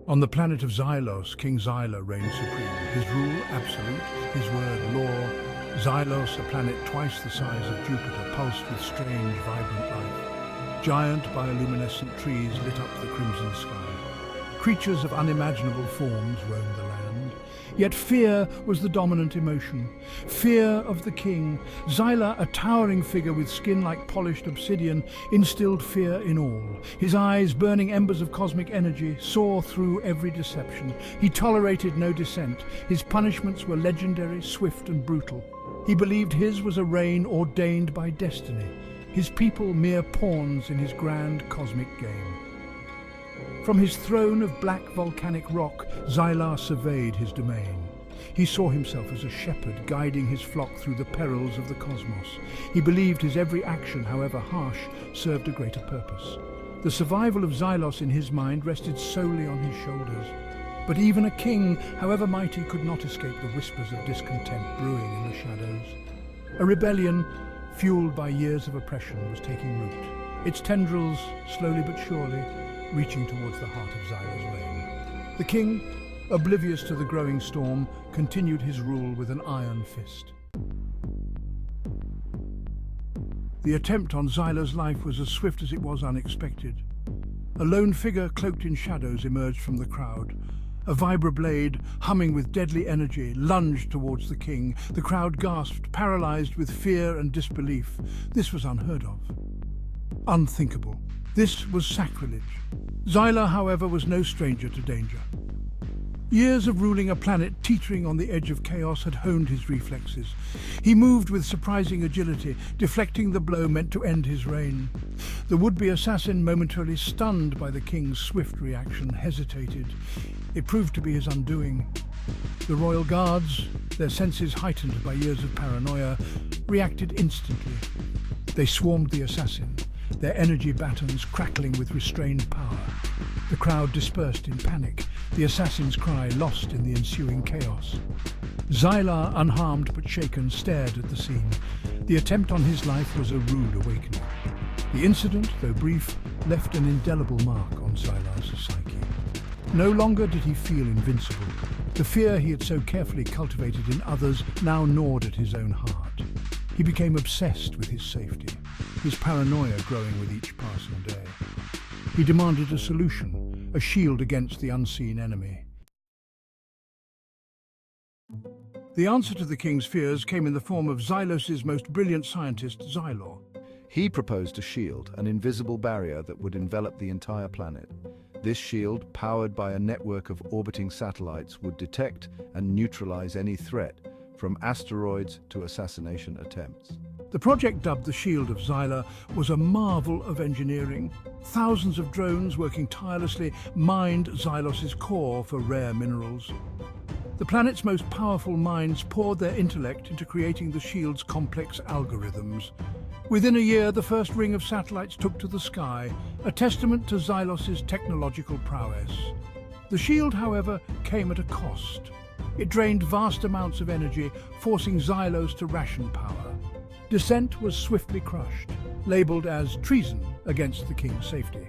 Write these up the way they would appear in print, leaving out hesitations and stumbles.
On the planet of Xylos, King Xyla reigned supreme. His rule absolute, his word law. Xylos, a planet twice the size of Jupiter, pulsed with strange, vibrant life. Giant bioluminescent trees lit up the crimson sky. Creatures of unimaginable forms roamed the land. Yet fear was the dominant emotion. Fear of the king. Xyla, a towering figure with skin like polished obsidian, instilled fear in all. His eyes, burning embers of cosmic energy, saw through every deception. He tolerated no dissent. His punishments were legendary, swift and brutal. He believed his was a reign ordained by destiny, his people mere pawns in his grand cosmic game. From his throne of black volcanic rock, Xyla surveyed his domain. He saw himself as a shepherd guiding his flock through the perils of the cosmos. He believed his every action, however harsh, served a greater purpose. The survival of Xylos in his mind rested solely on his shoulders. But even a king, however mighty, could not escape the whispers of discontent brewing in the shadows. A rebellion, fueled by years of oppression, was taking root. Its tendrils, slowly but surely, reaching towards the heart of Xyla's reign. The king, oblivious to the growing storm, continued his rule with an iron fist. The attempt on Xyla's life was as swift as it was unexpected. A lone figure cloaked in shadows emerged from the crowd. A vibroblade, humming with deadly energy, lunged towards the king. The crowd gasped, paralyzed with fear and disbelief. This was unheard of. Unthinkable. This was sacrilege. Xyla, however, was no stranger to danger. Years of ruling a planet teetering on the edge of chaos had honed his reflexes. He moved with surprising agility, deflecting the blow meant to end his reign. The would-be assassin, momentarily stunned by the king's swift reaction, hesitated. It proved to be his undoing. The royal guards, their senses heightened by years of paranoia, reacted instantly. They swarmed the assassin, their energy batons crackling with restrained power. The crowd dispersed in panic, the assassin's cry lost in the ensuing chaos. Xyla, unharmed but shaken, stared at the scene. The attempt on his life was a rude awakening. The incident, though brief, left an indelible mark on Xyla's psyche. No longer did he feel invincible. The fear he had so carefully cultivated in others now gnawed at his own heart. He became obsessed with his safety, his paranoia growing with each passing day. He demanded a solution, a shield against the unseen enemy. The answer to the king's fears came in the form of Xylos' most brilliant scientist, Xylor. He proposed a shield, an invisible barrier that would envelop the entire planet. This shield, powered by a network of orbiting satellites, would detect and neutralize any threat, from asteroids to assassination attempts. The project, dubbed the Shield of Xyla, was a marvel of engineering. Thousands of drones working tirelessly mined Xylos' core for rare minerals. The planet's most powerful minds poured their intellect into creating the shield's complex algorithms. Within a year, the first ring of satellites took to the sky, a testament to Xylos' technological prowess. The shield, however, came at a cost. It drained vast amounts of energy, forcing Xylos to ration power. Dissent was swiftly crushed, labelled as treason against the king's safety.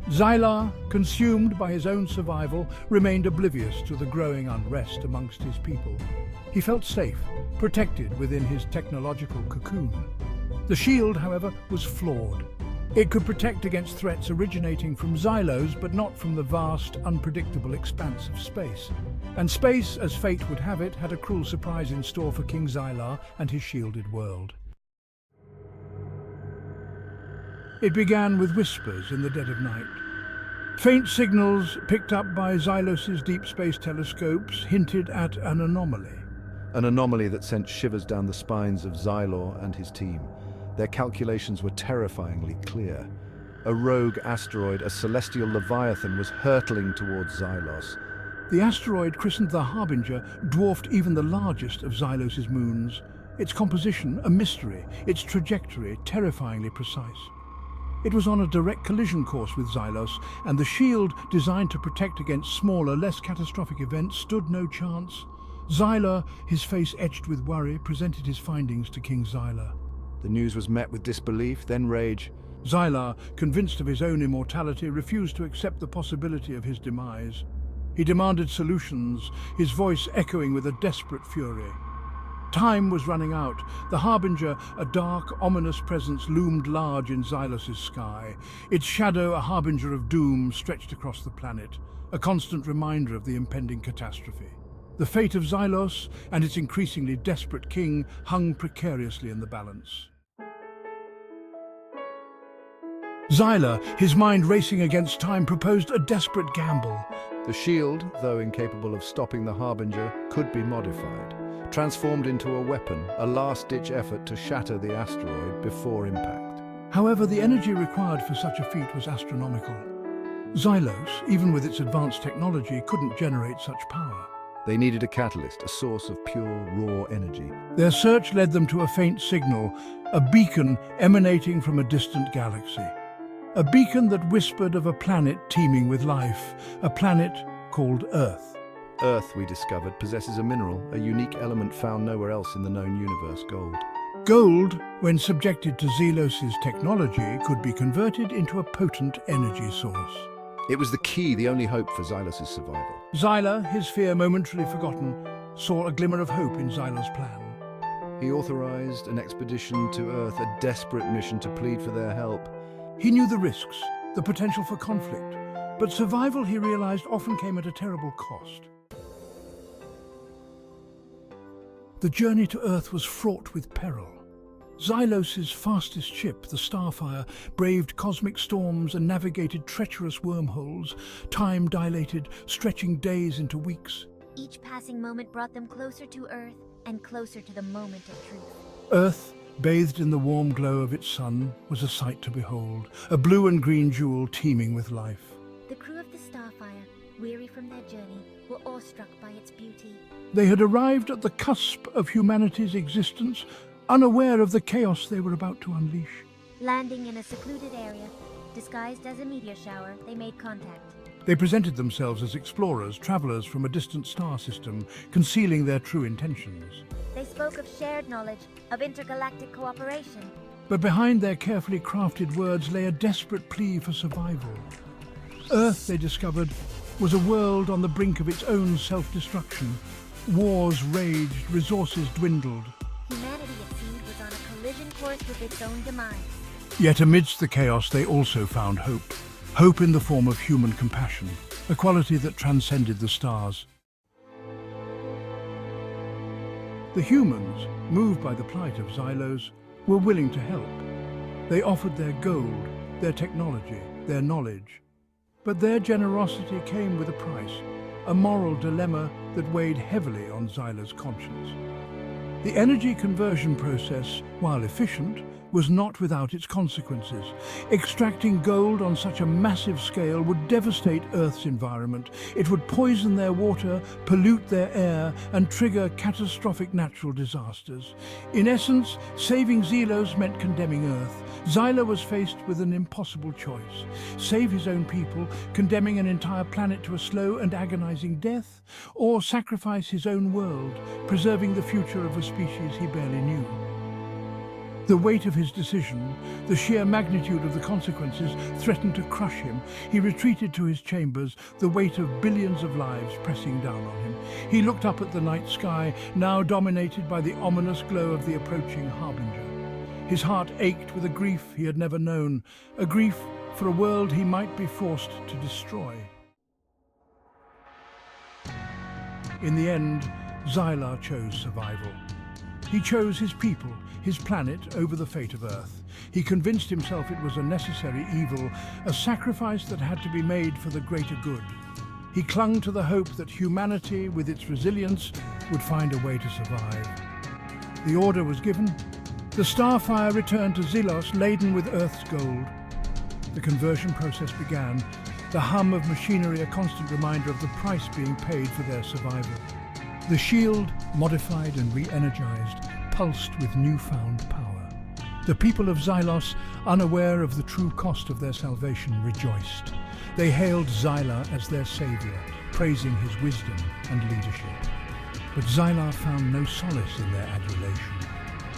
Xyla, consumed by his own survival, remained oblivious to the growing unrest amongst his people. He felt safe, protected within his technological cocoon. The shield, however, was flawed. It could protect against threats originating from Xylos, but not from the vast, unpredictable expanse of space. And space, as fate would have it, had a cruel surprise in store for King Xyla and his shielded world. It began with whispers in the dead of night. Faint signals picked up by Xylos' deep space telescopes hinted at an anomaly. An anomaly that sent shivers down the spines of Xylor and his team. Their calculations were terrifyingly clear. A rogue asteroid, a celestial leviathan, was hurtling towards Xylos. The asteroid, christened the Harbinger, dwarfed even the largest of Xylos' moons. Its composition, a mystery, its trajectory, terrifyingly precise. It was on a direct collision course with Xylos, and the shield, designed to protect against smaller, less catastrophic events, stood no chance. Xyla, his face etched with worry, presented his findings to King Xyla. The news was met with disbelief, then rage. Xyla, convinced of his own immortality, refused to accept the possibility of his demise. He demanded solutions, his voice echoing with a desperate fury. Time was running out. The Harbinger, a dark, ominous presence, loomed large in Xylos' sky. Its shadow, a harbinger of doom, stretched across the planet, a constant reminder of the impending catastrophe. The fate of Xylos and its increasingly desperate king hung precariously in the balance. Xyla, his mind racing against time, proposed a desperate gamble. The shield, though incapable of stopping the Harbinger, could be modified, transformed into a weapon, a last-ditch effort to shatter the asteroid before impact. However, the energy required for such a feat was astronomical. Xylos, even with its advanced technology, couldn't generate such power. They needed a catalyst, a source of pure, raw energy. Their search led them to a faint signal, a beacon emanating from a distant galaxy. A beacon that whispered of a planet teeming with life, a planet called Earth. Earth, we discovered, possesses a mineral, a unique element found nowhere else in the known universe, gold. Gold, when subjected to Xylos' technology, could be converted into a potent energy source. It was the key, the only hope for Xylos' survival. Xyla, his fear momentarily forgotten, saw a glimmer of hope in Xyla's plan. He authorized an expedition to Earth, a desperate mission to plead for their help. He knew the risks, the potential for conflict, but survival, he realized, often came at a terrible cost. The journey to Earth was fraught with peril. Xylos' fastest ship, the Starfire, braved cosmic storms and navigated treacherous wormholes, time dilated, stretching days into weeks. Each passing moment brought them closer to Earth and closer to the moment of truth. Earth, bathed in the warm glow of its sun, was a sight to behold, a blue and green jewel teeming with life. The crew of the Starfire, weary from their journey, were awestruck by its beauty. They had arrived at the cusp of humanity's existence, unaware of the chaos they were about to unleash. Landing in a secluded area, disguised as a meteor shower, they made contact. They presented themselves as explorers, travelers from a distant star system, concealing their true intentions. They spoke of shared knowledge, of intergalactic cooperation. But behind their carefully crafted words lay a desperate plea for survival. Earth, they discovered, was a world on the brink of its own self-destruction. Wars raged, resources dwindled. Humanity, it seemed, was on a collision course with its own demise. Yet amidst the chaos they also found hope. Hope in the form of human compassion, a quality that transcended the stars. The humans, moved by the plight of Xylos, were willing to help. They offered their gold, their technology, their knowledge. But their generosity came with a price, a moral dilemma that weighed heavily on Xyla's conscience. The energy conversion process, while efficient, was not without its consequences. Extracting gold on such a massive scale would devastate Earth's environment. It would poison their water, pollute their air, and trigger catastrophic natural disasters. In essence, saving Xylos meant condemning Earth. Xyla was faced with an impossible choice. Save his own people, condemning an entire planet to a slow and agonizing death, or sacrifice his own world, preserving the future of a species he barely knew. The weight of his decision, the sheer magnitude of the consequences, threatened to crush him. He retreated to his chambers, the weight of billions of lives pressing down on him. He looked up at the night sky, now dominated by the ominous glow of the approaching Harbinger. His heart ached with a grief he had never known, a grief for a world he might be forced to destroy. In the end, Xyla chose survival. He chose his people, his planet, over the fate of Earth. He convinced himself it was a necessary evil, a sacrifice that had to be made for the greater good. He clung to the hope that humanity, with its resilience, would find a way to survive. The order was given. The Starfire returned to Xylos laden with Earth's gold. The conversion process began, the hum of machinery a constant reminder of the price being paid for their survival. The shield, modified and re-energized, pulsed with newfound power. The people of Xylos, unaware of the true cost of their salvation, rejoiced. They hailed Xyla as their savior, praising his wisdom and leadership. But Xyla found no solace in their adulation.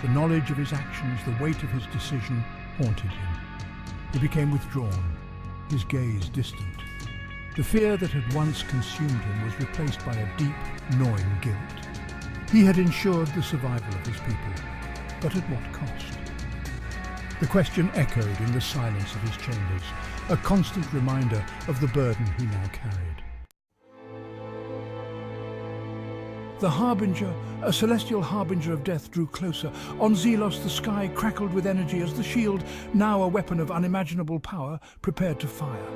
The knowledge of his actions, the weight of his decision, haunted him. He became withdrawn, his gaze distant. The fear that had once consumed him was replaced by a deep, gnawing guilt. He had ensured the survival of his people, but at what cost? The question echoed in the silence of his chambers, a constant reminder of the burden he now carried. The Harbinger, a celestial harbinger of death, drew closer. On Zelos, the sky crackled with energy as the shield, now a weapon of unimaginable power, prepared to fire.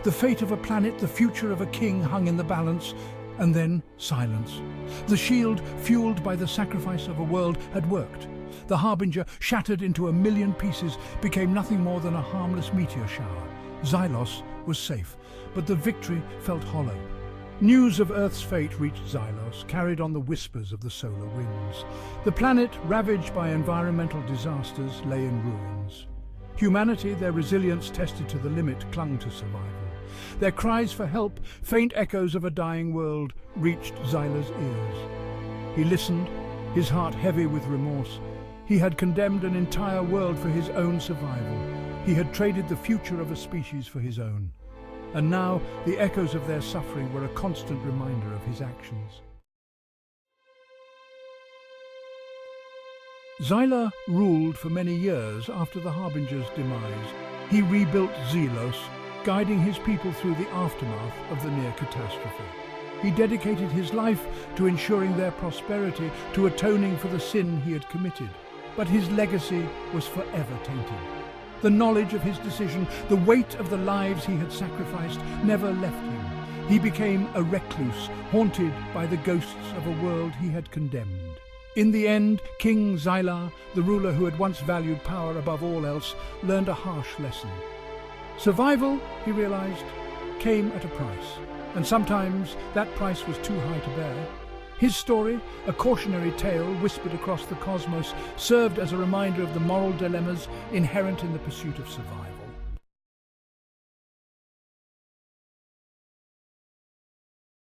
The fate of a planet, the future of a king, hung in the balance, and then silence. The shield, fueled by the sacrifice of a world, had worked. The Harbinger, shattered into 1,000,000 pieces, became nothing more than a harmless meteor shower. Xylos was safe, but the victory felt hollow. News of Earth's fate reached Xylos, carried on the whispers of the solar winds. The planet, ravaged by environmental disasters, lay in ruins. Humanity, their resilience tested to the limit, clung to survival. Their cries for help, faint echoes of a dying world, reached Xylos' ears. He listened, his heart heavy with remorse. He had condemned an entire world for his own survival. He had traded the future of a species for his own. And now the echoes of their suffering were a constant reminder of his actions. Xyla ruled for many years after the Harbinger's demise. He rebuilt Zelos, guiding his people through the aftermath of the near catastrophe. He dedicated his life to ensuring their prosperity, to atoning for the sin he had committed. But his legacy was forever tainted. The knowledge of his decision, the weight of the lives he had sacrificed, never left him. He became a recluse, haunted by the ghosts of a world he had condemned. In the end, King Xyla, the ruler who had once valued power above all else, learned a harsh lesson. Survival, he realized, came at a price, and sometimes that price was too high to bear. His story, a cautionary tale whispered across the cosmos, served as a reminder of the moral dilemmas inherent in the pursuit of survival.